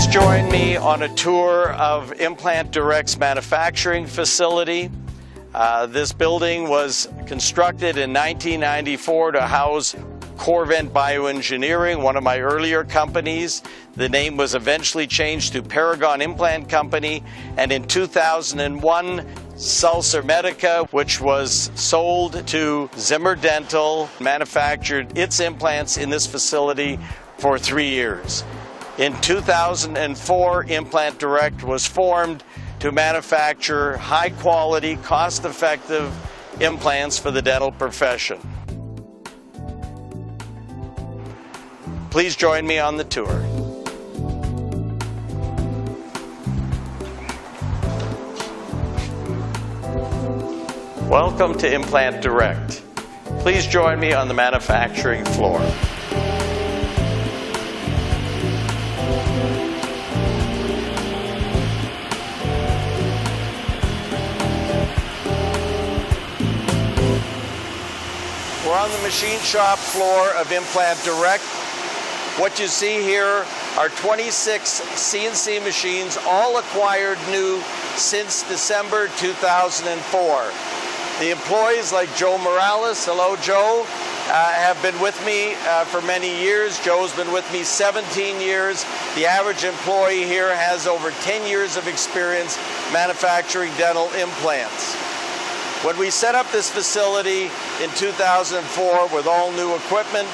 join me on a tour of Implant Direct's manufacturing facility. This building was constructed in 1994 to house Corvent Bioengineering, one of my earlier companies. The name was eventually changed to Paragon Implant Company, and in 2001, Sulcer Medica, which was sold to Zimmer Dental, manufactured its implants in this facility for 3 years. In 2004, Implant Direct was formed to manufacture high-quality, cost-effective implants for the dental profession. Please join me on the tour. Welcome to Implant Direct. Please join me on the manufacturing floor. We're on the machine shop floor of Implant Direct. What you see here are 26 CNC machines, all acquired new since December 2004. The employees like Joe Morales, hello Joe, have been with me for many years. Joe's been with me 17 years. The average employee here has over 10 years of experience manufacturing dental implants. When we set up this facility in 2004 with all new equipment,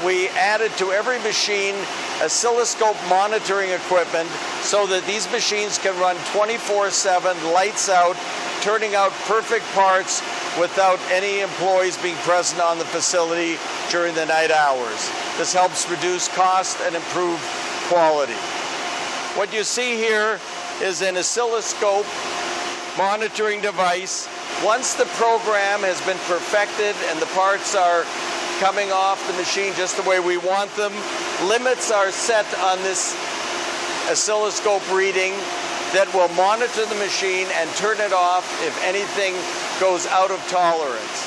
we added to every machine oscilloscope monitoring equipment so that these machines can run 24/7, lights out, turning out perfect parts without any employees being present on the facility during the night hours. This helps reduce cost and improve quality. What you see here is an oscilloscope monitoring device. Once the program has been perfected and the parts are coming off the machine just the way we want them, limits are set on this oscilloscope reading that will monitor the machine and turn it off if anything goes out of tolerance.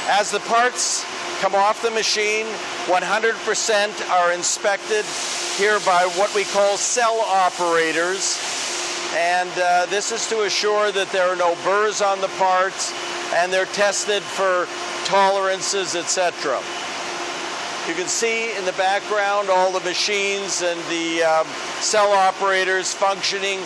As the parts come off the machine, 100% are inspected here by what we call cell operators. And this is to assure that there are no burrs on the parts, and they're tested for tolerances, etc. You can see in the background all the machines and the cell operators functioning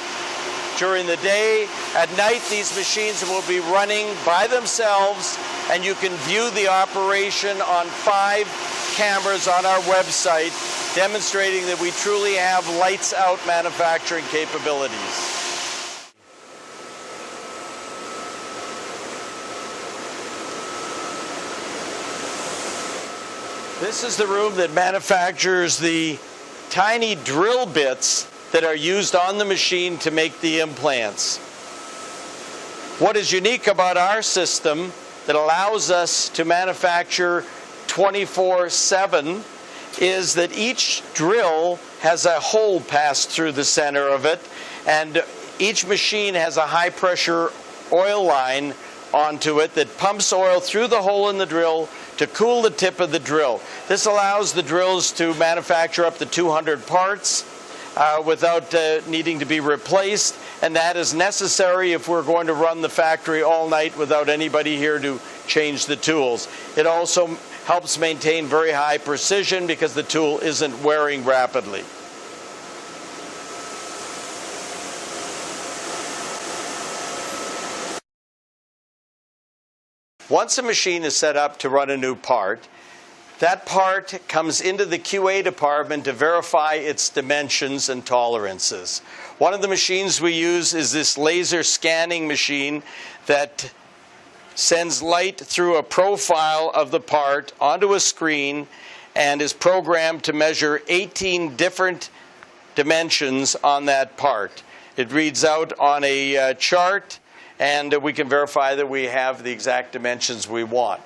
during the day. At night, these machines will be running by themselves, and you can view the operation on 5 cameras on our website, demonstrating that we truly have lights-out manufacturing capabilities. This is the room that manufactures the tiny drill bits that are used on the machine to make the implants. What is unique about our system that allows us to manufacture 24/7 is that each drill has a hole passed through the center of it, and each machine has a high-pressure oil line onto it that pumps oil through the hole in the drill to cool the tip of the drill. This allows the drills to manufacture up to 200 parts without needing to be replaced, and that is necessary if we're going to run the factory all night without anybody here to change the tools. It also helps maintain very high precision because the tool isn't wearing rapidly. Once a machine is set up to run a new part, that part comes into the QA department to verify its dimensions and tolerances. One of the machines we use is this laser scanning machine that sends light through a profile of the part onto a screen and is programmed to measure 18 different dimensions on that part. It reads out on a chart, and we can verify that we have the exact dimensions we want.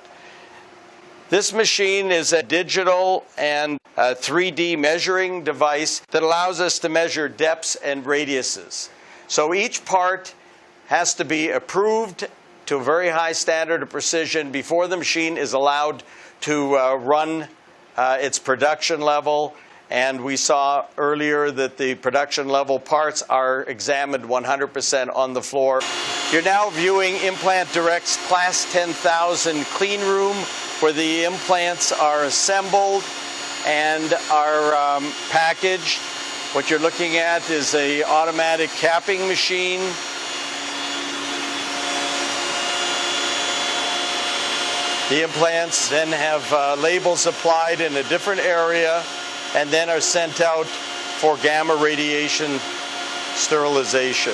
This machine is a digital and a 3D measuring device that allows us to measure depths and radiuses. So each part has to be approved to a very high standard of precision before the machine is allowed to run its production level. And we saw earlier that the production level parts are examined 100% on the floor. You're now viewing Implant Direct's Class 10,000 clean room, where the implants are assembled and are packaged. What you're looking at is an automatic capping machine. The implants then have labels applied in a different area and then are sent out for gamma radiation sterilization.